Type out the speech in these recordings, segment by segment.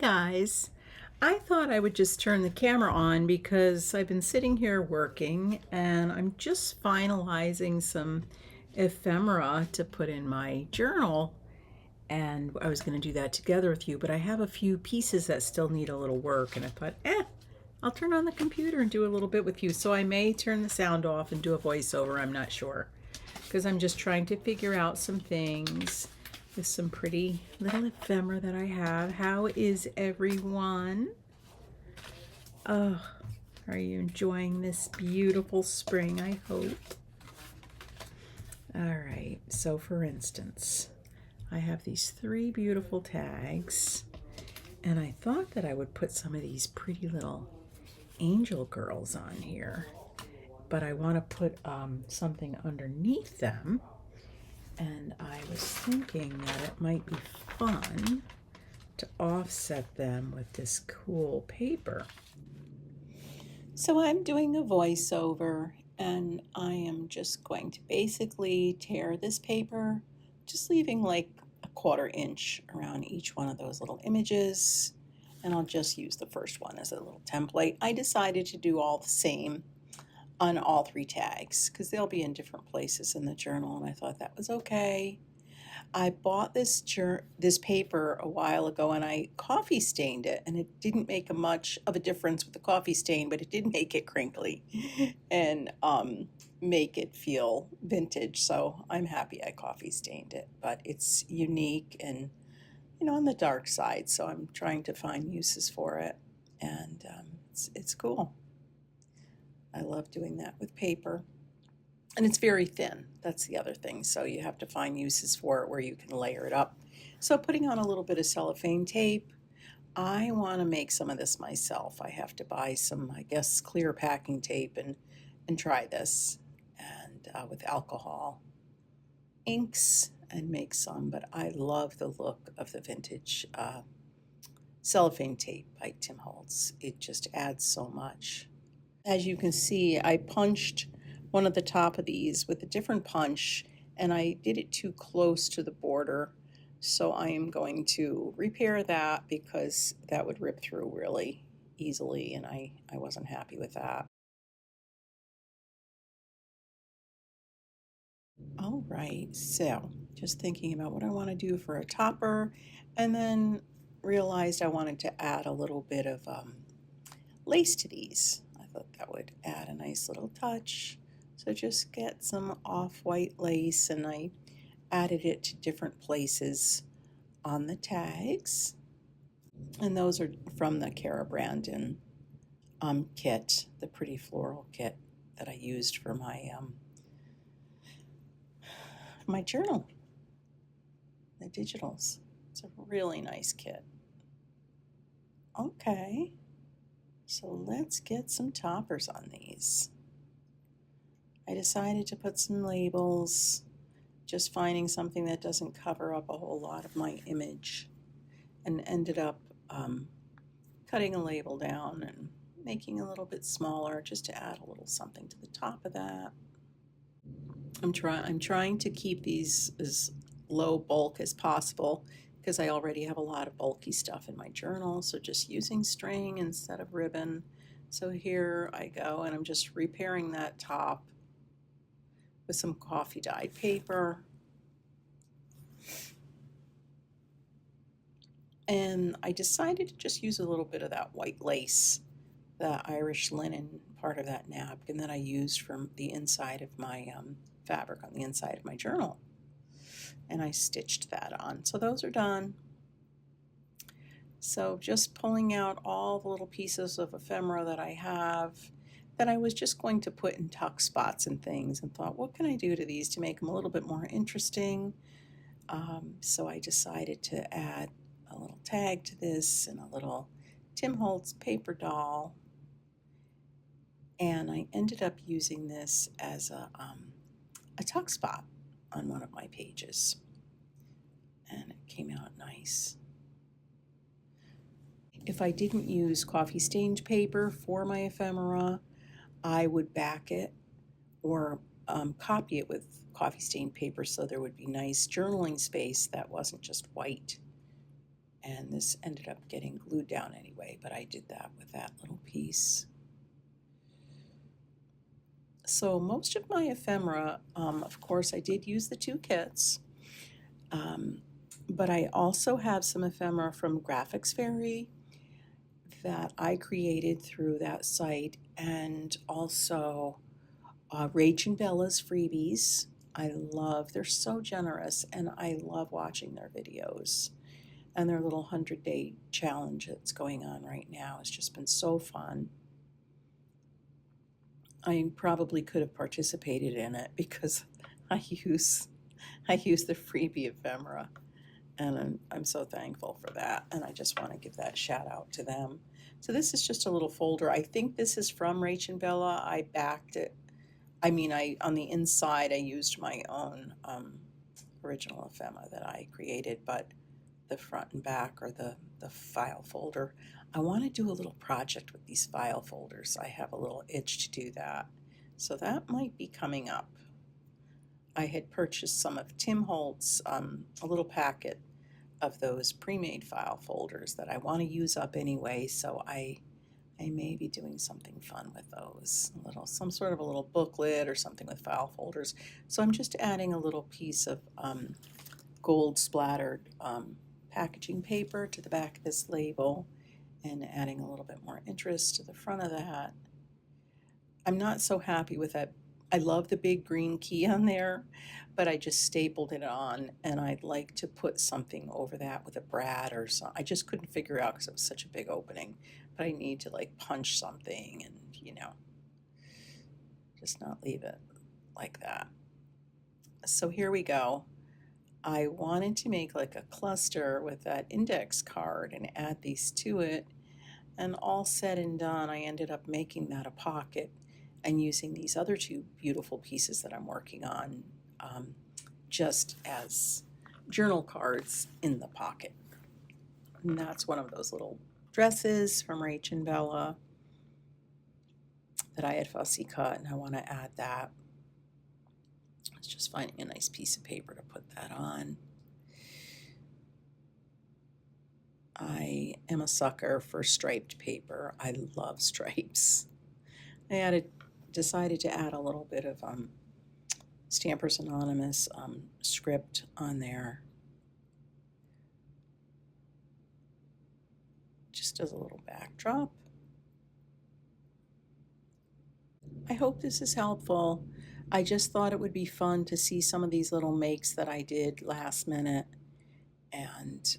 Guys. I thought I would just turn the camera on because I've been sitting here working and I'm just finalizing some ephemera to put in my journal, and I was going to do that together with you, but I have a few pieces that still need a little work, and I thought, I'll turn on the computer and do a little bit with you. So I may turn the sound off and do a voiceover, I'm not sure, because I'm just trying to figure out some things with some pretty little ephemera that I have. How is everyone? Oh, are you enjoying this beautiful spring, I hope? All right, so for instance, I have these 3 beautiful tags, and I thought that I would put some of these pretty little angel girls on here, but I want to put something underneath them. And I was thinking that it might be fun to offset them with this cool paper. So I'm doing a voiceover, and I am just going to basically tear this paper, just leaving like a 1/4 inch around each one of those little images. And I'll just use the first one as a little template. I decided to do all the same on all 3 tags because they'll be in different places in the journal, and I thought that was okay. I bought this paper a while ago, and I coffee stained it, and it didn't make much of a difference with the coffee stain, but it did make it crinkly and make it feel vintage. So I'm happy I coffee stained it, but it's unique and on the dark side, so I'm trying to find uses for it, and it's cool. I love doing that with paper. And it's very thin. That's the other thing. So you have to find uses for it where you can layer it up. So putting on a little bit of cellophane tape. I want to make some of this myself. I have to buy some, I guess, clear packing tape and try this. And with alcohol inks and make some. But I love the look of the vintage cellophane tape by Tim Holtz. It just adds so much. As you can see, I punched one of the top of these with a different punch, and I did it too close to the border. So I am going to repair that because that would rip through really easily, and I wasn't happy with that. All right, so just thinking about what I want to do for a topper, and then realized I wanted to add a little bit of lace to these. I thought that would add a nice little touch. So just get some off-white lace, and I added it to different places on the tags. And those are from the Cara brand kit, the pretty floral kit that I used for my journal, the digitals. It's a really nice kit. Okay, so let's get some toppers on these. I decided to put some labels, just finding something that doesn't cover up a whole lot of my image, and ended up cutting a label down and making a little bit smaller just to add a little something to the top of that. I'm trying to keep these as low bulk as possible because I already have a lot of bulky stuff in my journal, so just using string instead of ribbon. So here I go, and I'm just repairing that top with some coffee dyed paper. And I decided to just use a little bit of that white lace, the Irish linen part of that napkin that I used from the inside of my fabric on the inside of my journal. And I stitched that on. So those are done. So just pulling out all the little pieces of ephemera that I have that I was just going to put in tuck spots and things, and thought, what can I do to these to make them a little bit more interesting? So I decided to add a little tag to this and a little Tim Holtz paper doll, and I ended up using this as a tuck spot on one of my pages, and it came out nice. If I didn't use coffee stained paper for my ephemera, I would back it or copy it with coffee stained paper so there would be nice journaling space that wasn't just white. And this ended up getting glued down anyway, but I did that with that little piece. So most of my ephemera, of course, I did use the 2 kits, but I also have some ephemera from Graphics Fairy that I created through that site, and also Rach and Bella's freebies. They're so generous, and I love watching their videos. And their little 100-day challenge that's going on right now has just been so fun. I probably could have participated in it because I use the freebie ephemera, and I'm so thankful for that, and I just want to give that shout out to them. So this is just a little folder. I think this is from Rach and Bella. I backed it. I mean, on the inside I used my own original ephemera that I created, but the front and back are the file folder. I want to do a little project with these file folders. I have a little itch to do that. So that might be coming up. I had purchased some of Tim Holtz, a little packet of those pre-made file folders that I want to use up anyway, so I may be doing something fun with those. Some sort of a little booklet or something with file folders. So I'm just adding a little piece of gold splattered packaging paper to the back of this label and adding a little bit more interest to the front of that. I'm not so happy with that. I love the big green key on there, but I just stapled it on, and I'd like to put something over that with a brad or something. I just couldn't figure out because it was such a big opening, but I need to like punch something and, just not leave it like that. So here we go. I wanted to make like a cluster with that index card and add these to it, and all said and done, I ended up making that a pocket and using these other 2 beautiful pieces that I'm working on just as journal cards in the pocket. And that's one of those little dresses from Rach and Bella that I had fussy cut, and I want to add that. It's just finding a nice piece of paper to put that on. I am a sucker for striped paper. I love stripes. I decided to add a little bit of Stampers Anonymous script on there, just as a little backdrop. I hope this is helpful. I just thought it would be fun to see some of these little makes that I did last minute, and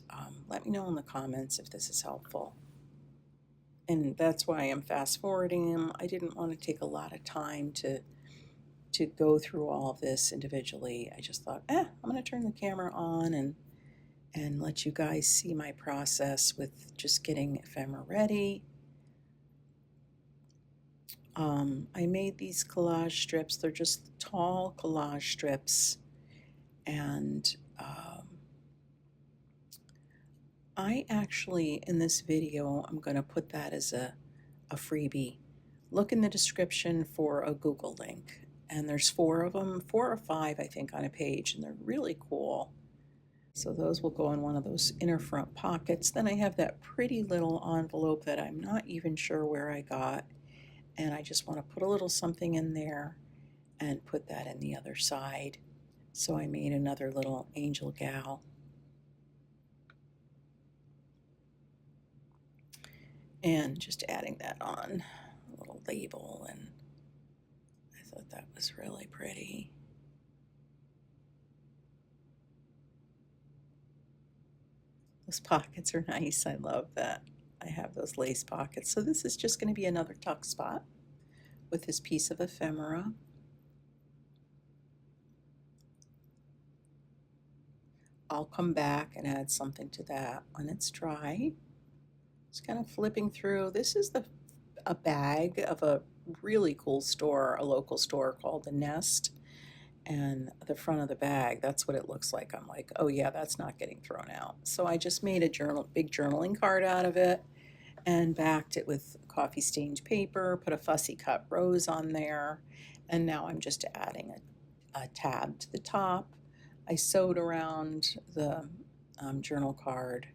let me know in the comments if this is helpful. And that's why I'm fast forwarding them. I didn't want to take a lot of time to go through all of this individually. I just thought, I'm going to turn the camera on and let you guys see my process with just getting ephemera ready. I made these collage strips. They're just tall collage strips, and I actually, in this video, I'm going to put that as a freebie. Look in the description for a Google link, and there's 4 of them, 4 or 5 I think on a page, and they're really cool. So those will go in one of those inner front pockets. Then I have that pretty little envelope that I'm not even sure where I got, and I just want to put a little something in there and put that in the other side. So I made another little angel gal. And just adding that on, a little label, and I thought that was really pretty. Those pockets are nice. I love that. I have those lace pockets. So this is just going to be another tuck spot with this piece of ephemera. I'll come back and add something to that when it's dry. Just kind of flipping through. This is a bag of a really cool store, a local store called The Nest. And the front of the bag, that's what it looks like. I'm like, oh yeah, that's not getting thrown out. So I just made a big journaling card out of it and backed it with coffee stained paper, put a fussy cut rose on there, and now I'm just adding a tab to the top. I sewed around the journal card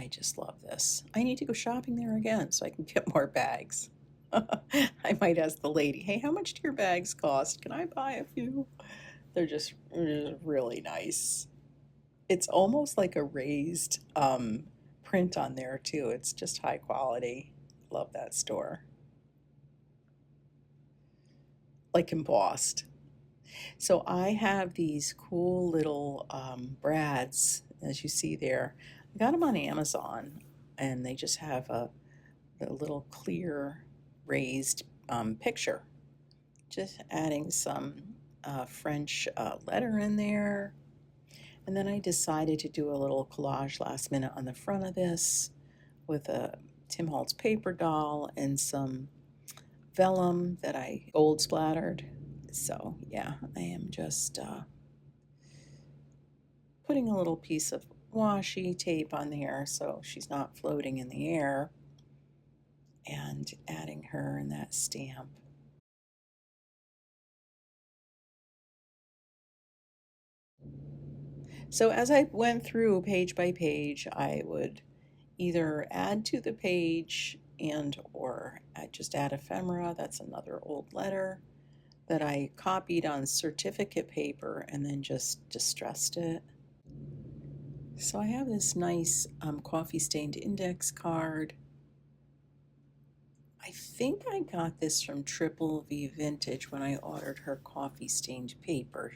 I just love this. I need to go shopping there again so I can get more bags. I might ask the lady, hey, how much do your bags cost? Can I buy a few? They're just really nice. It's almost like a raised print on there too. It's just high quality. Love that store. Like embossed. So I have these cool little brads, as you see there. I got them on Amazon, and they just have a little clear raised picture. Just adding some French letter in there. And then I decided to do a little collage last minute on the front of this with a Tim Holtz paper doll and some vellum that I gold splattered. So yeah, I am just putting a little piece of washi tape on there so she's not floating in the air, and adding her in that stamp. So as I went through page by page, I would either add to the page and or just add ephemera. That's another old letter that I copied on certificate paper and then just distressed it. So I have this nice coffee stained index card. I think I got this from Triple V Vintage when I ordered her coffee stained paper.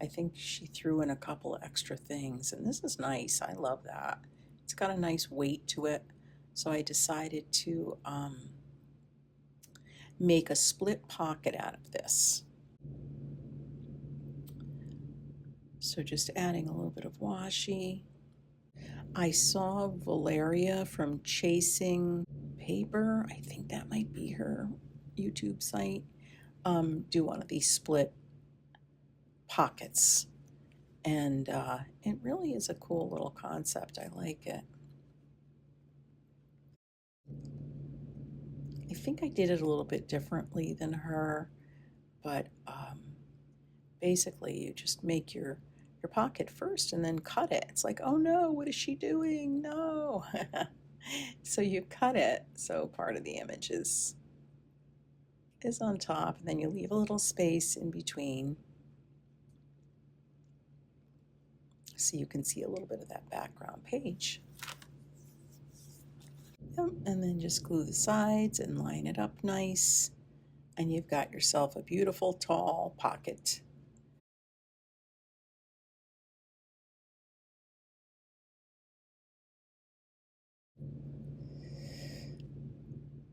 I think she threw in a couple extra things, and this is nice. I love that. It's got a nice weight to it. So I decided to make a split pocket out of this. So just adding a little bit of washi. I saw Valeria from Chasing Paper, I think that might be her YouTube site, do one of these split pockets. And it really is a cool little concept. I like it. I think I did it a little bit differently than her, but basically you just make your pocket first and then cut it. It's like, oh no, what is she doing? No. So you cut it so part of the image is on top, and then you leave a little space in between so you can see a little bit of that background page. Yep, and then just glue the sides and line it up nice, and you've got yourself a beautiful tall pocket.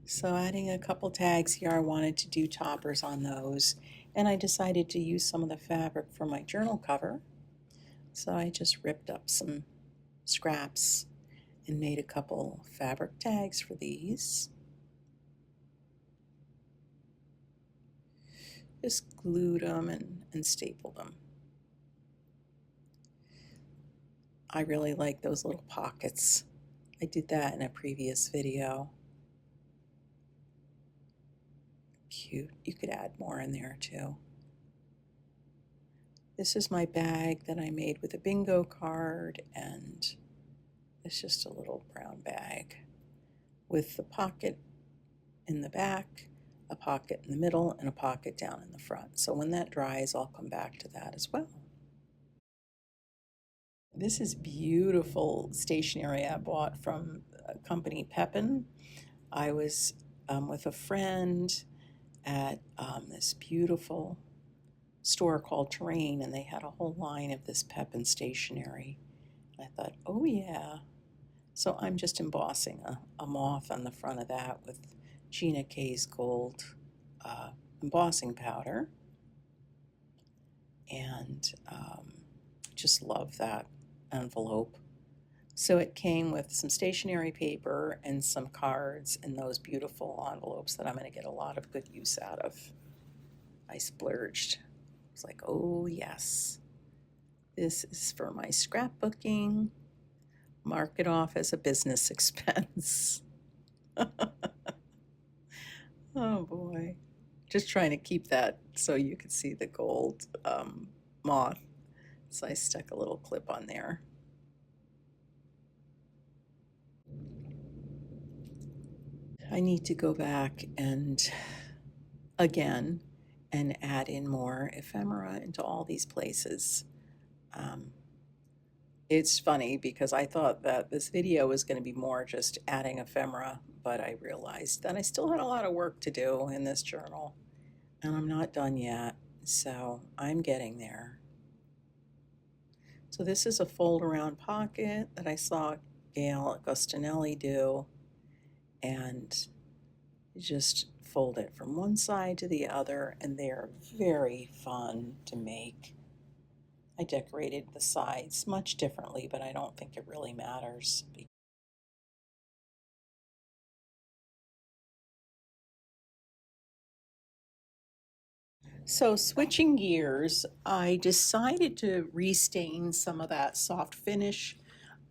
So adding a couple tags here, I wanted to do toppers on those, and I decided to use some of the fabric for my journal cover. So I just ripped up some scraps and made a couple fabric tags for these. Just glued them and stapled them. I really like those little pockets. I did that in a previous video. Cute. You could add more in there too. This is my bag that I made with a bingo card, and it's just a little brown bag with the pocket in the back, a pocket in the middle, and a pocket down in the front. So when that dries, I'll come back to that as well. This is beautiful stationery I bought from a company Pepin. I was with a friend at this beautiful store called Terrain, and they had a whole line of this Pepin stationery. I thought, oh yeah. So I'm just embossing a moth on the front of that with Gina K's gold embossing powder. And just love that envelope. So it came with some stationery paper and some cards and those beautiful envelopes that I'm going to get a lot of good use out of. I splurged. It's like, oh yes, this is for my scrapbooking. Mark it off as a business expense. Oh boy. Just trying to keep that so you could see the gold moth. So I stuck a little clip on there. I need to go back and again and add in more ephemera into all these places. It's funny because I thought that this video was going to be more just adding ephemera, but I realized that I still had a lot of work to do in this journal, and I'm not done yet, so I'm getting there. So this is a fold around pocket that I saw Gail Agostinelli do, and just fold it from one side to the other, and they're very fun to make. I decorated the sides much differently, but I don't think it really matters. So switching gears, I decided to restain some of that soft finish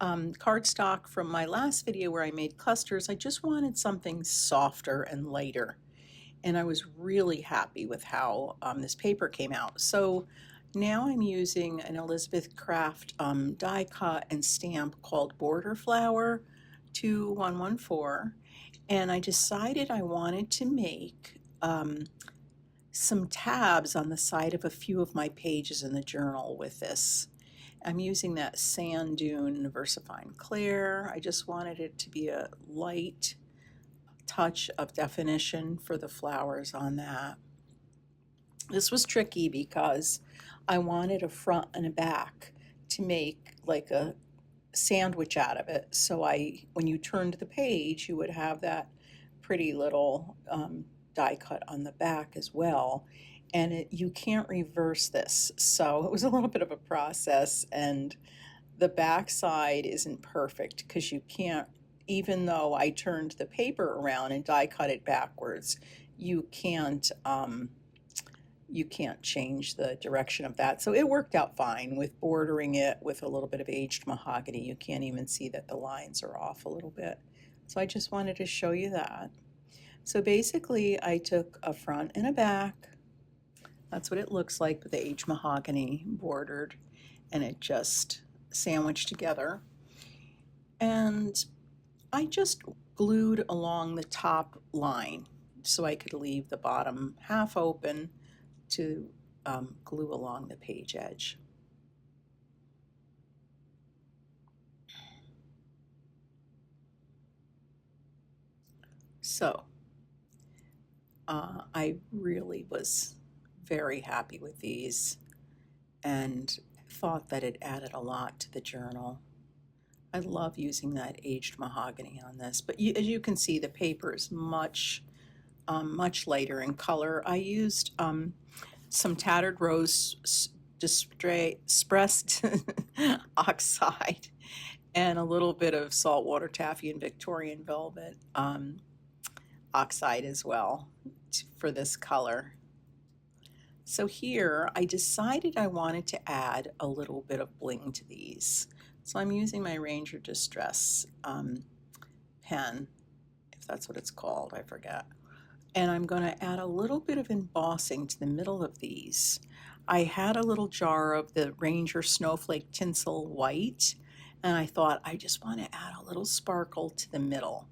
cardstock from my last video where I made clusters. I just wanted something softer and lighter, and I was really happy with how this paper came out. So now I'm using an Elizabeth Craft die cut and stamp called Border Flower 2114, and I decided I wanted to make some tabs on the side of a few of my pages in the journal with this. I'm using that Sand Dune VersaFine Clear. I just wanted it to be a light touch of definition for the flowers on that. This was tricky because I wanted a front and a back to make like a sandwich out of it. So when you turned the page, you would have that pretty little die cut on the back as well. And you can't reverse this. So it was a little bit of a process, and the back side isn't perfect because you can't, even though I turned the paper around and die cut it backwards, you can't change the direction of that. So it worked out fine with bordering it with a little bit of aged mahogany. You can't even see that the lines are off a little bit. So I just wanted to show you that. So basically I took a front and a back. That's what it looks like with the aged mahogany bordered, and it just sandwiched together. And I just glued along the top line so I could leave the bottom half open to glue along the page edge. So I really was very happy with these and thought that it added a lot to the journal. I love using that aged mahogany on this, but as you can see, the paper is much lighter in color. I used some tattered rose distressed oxide and a little bit of saltwater taffy and Victorian velvet oxide as well for this color. So here I decided I wanted to add a little bit of bling to these. So I'm using my Ranger Distress pen, if that's what it's called, I forget. And I'm going to add a little bit of embossing to the middle of these. I had a little jar of the Ranger Snowflake Tinsel White, and I thought I just want to add a little sparkle to the middle.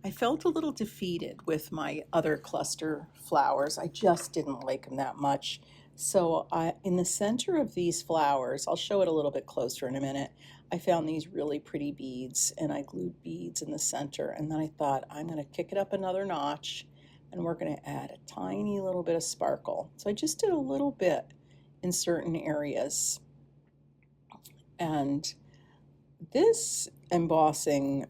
I felt a little defeated with my other cluster flowers. I just didn't like them that much. So in the center of these flowers, I'll show it a little bit closer in a minute, I found these really pretty beads, and I glued beads in the center, and then I thought I'm going to kick it up another notch, and we're going to add a tiny little bit of sparkle. So I just did a little bit in certain areas. And this embossing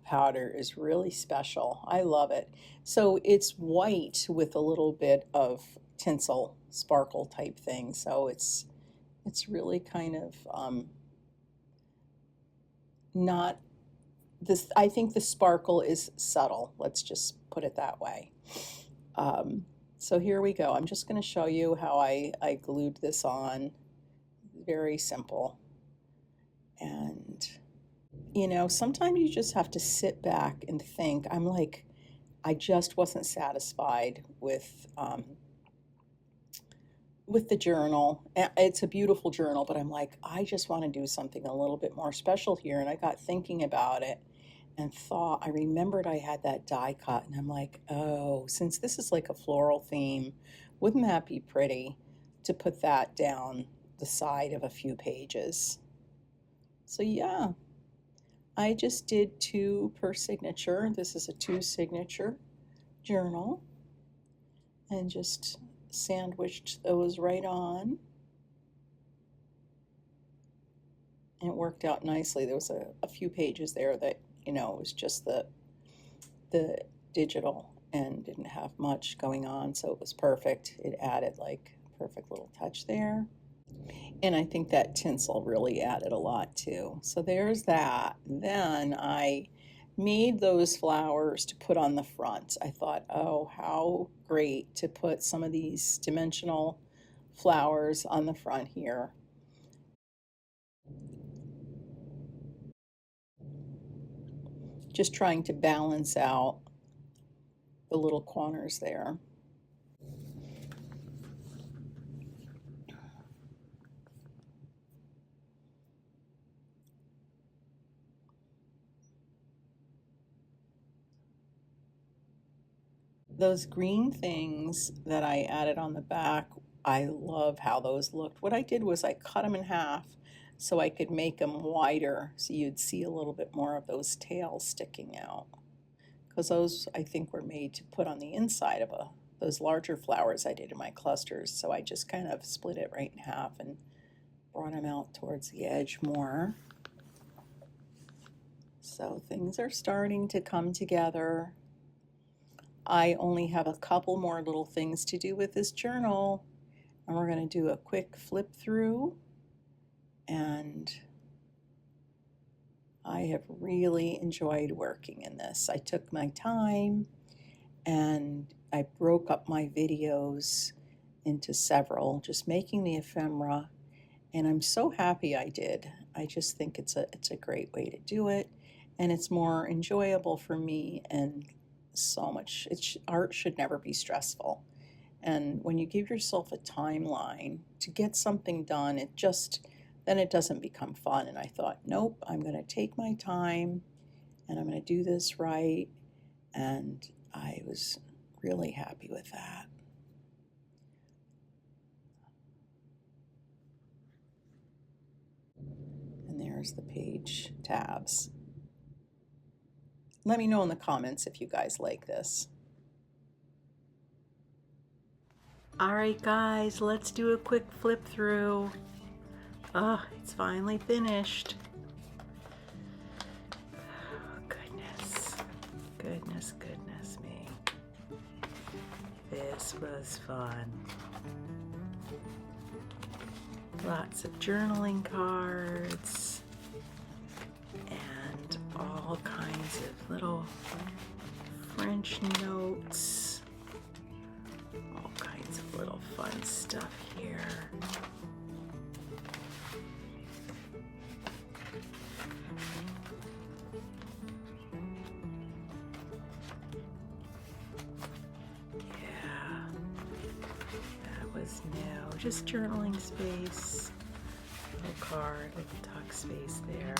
powder is really special. I love it. So it's white with a little bit of tinsel sparkle type thing. So it's really kind of not this. I think the sparkle is subtle. Let's just put it that way. So here we go. I'm just going to show you how I glued this on. Very simple. And, you know, sometimes you just have to sit back and think. I'm like, I just wasn't satisfied with the journal. It's a beautiful journal, but I'm like, I just want to do something a little bit more special here. And I got thinking about it. and thought, I remembered I had that die cut, and I'm like, oh, since this is like a floral theme, wouldn't that be pretty to put that down the side of a few pages? So yeah, I just did 2 per signature. This is a 2 signature journal, and just sandwiched those right on. And it worked out nicely. There was a few pages there that, you know, it was just the digital and didn't have much going on, so it was perfect. It added like a perfect little touch there. And I think that tinsel really added a lot too. So there's that. Then I made those flowers to put on the front. I thought, oh, how great to put some of these dimensional flowers on the front here. Just trying to balance out the little corners there. Those green things that I added on the back, I love how those looked. What I did was I cut them in half so I could make them wider, so you'd see a little bit more of those tails sticking out. Because those, I think, were made to put on the inside of those larger flowers I did in my clusters. So I just kind of split it right in half and brought them out towards the edge more. So things are starting to come together. I only have a couple more little things to do with this journal, and we're going to do a quick flip through, and I have really enjoyed working in this. I took my time and I broke up my videos into several, just making the ephemera, and I'm so happy I did. I just think it's a great way to do it, and it's more enjoyable for me, and so much. Art should never be stressful. And when you give yourself a timeline to get something done, then it doesn't become fun. And I thought, nope, I'm going to take my time and I'm going to do this right. And I was really happy with that. And there's the page tabs. Let me know in the comments if you guys like this. All right, guys, let's do a quick flip through. Oh, it's finally finished. Oh, goodness. Goodness me. This was fun. Lots of journaling cards and all kinds of little French notes. All kinds of little fun stuff here. Yeah, that was new. Just journaling space. Little card, little tuck space there.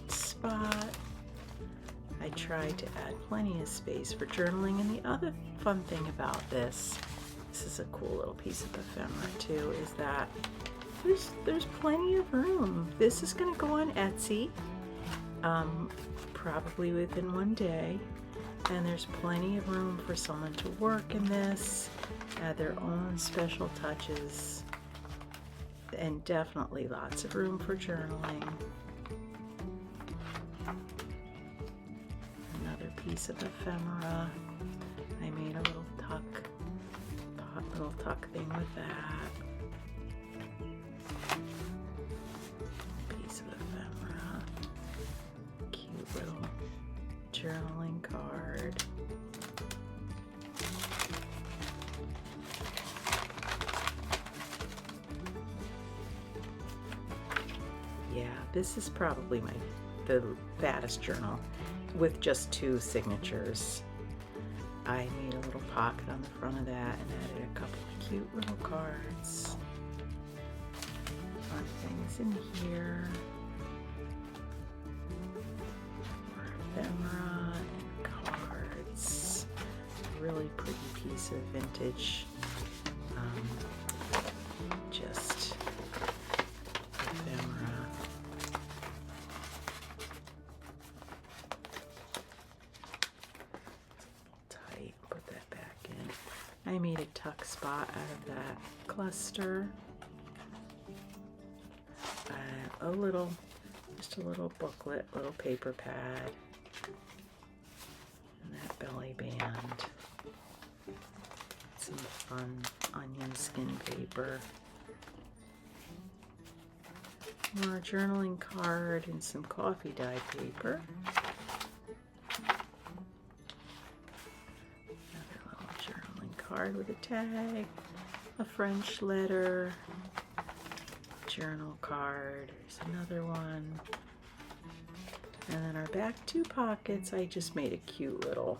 Spot. I tried to add plenty of space for journaling, and the other fun thing about this is a cool little piece of ephemera too, is that there's plenty of room. This is going to go on Etsy probably within one day, and there's plenty of room for someone to work in this, add their own special touches, and definitely lots of room for journaling. Another piece of ephemera. I made a little tuck thing with that. Piece of ephemera. Cute little journaling card. Yeah, this is probably the fattest journal with just 2 signatures. I made a little pocket on the front of that and added a couple of cute little cards. Fun things in here. More ephemera and cards. A really pretty piece of vintage, just ephemera. Tight, put that back in. I made a tuck spot out of that cluster. Just a little booklet, little paper pad, and that belly band. Some fun onion skin paper. More journaling card and some coffee dye paper. Another little journaling card with a tag, a French letter, journal card. There's another one. And then our back two pockets, I just made a cute little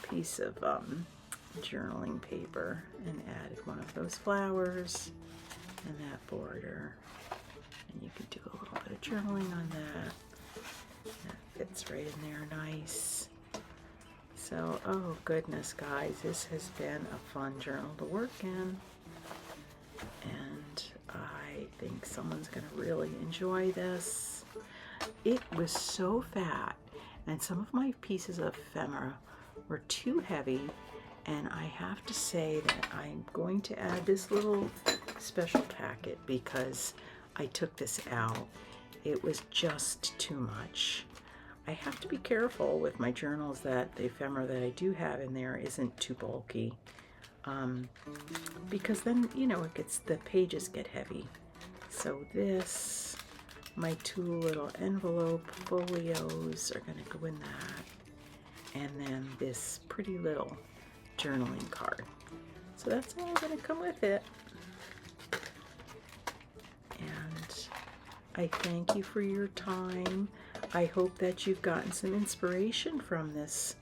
piece of journaling paper and added one of those flowers and that border. And you can do a little bit of journaling on that. That fits right in there nice. So, oh goodness guys, this has been a fun journal to work in. And I think someone's going to really enjoy this. It was so fat, and some of my pieces of ephemera were too heavy, and I have to say that I'm going to add this little special packet because I took this out. It was just too much. I have to be careful with my journals that the ephemera that I do have in there isn't too bulky. Because then, you know, the pages get heavy. So this, my two little envelope folios are going to go in that. And then this pretty little journaling card. So that's all going to come with it. And I thank you for your time. I hope that you've gotten some inspiration from this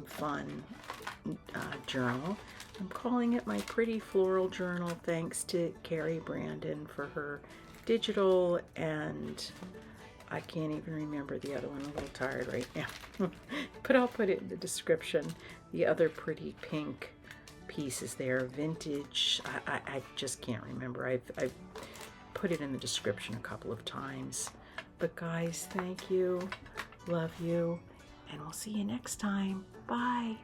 fun journal. I'm calling it my Pretty Floral Journal, thanks to Carrie Brandon for her digital, and I can't even remember the other one. I'm a little tired right now. But I'll put it in the description. The other pretty pink pieces there, vintage. I just can't remember. I've put it in the description a couple of times. But guys, thank you. Love you. And we'll see you next time. Bye.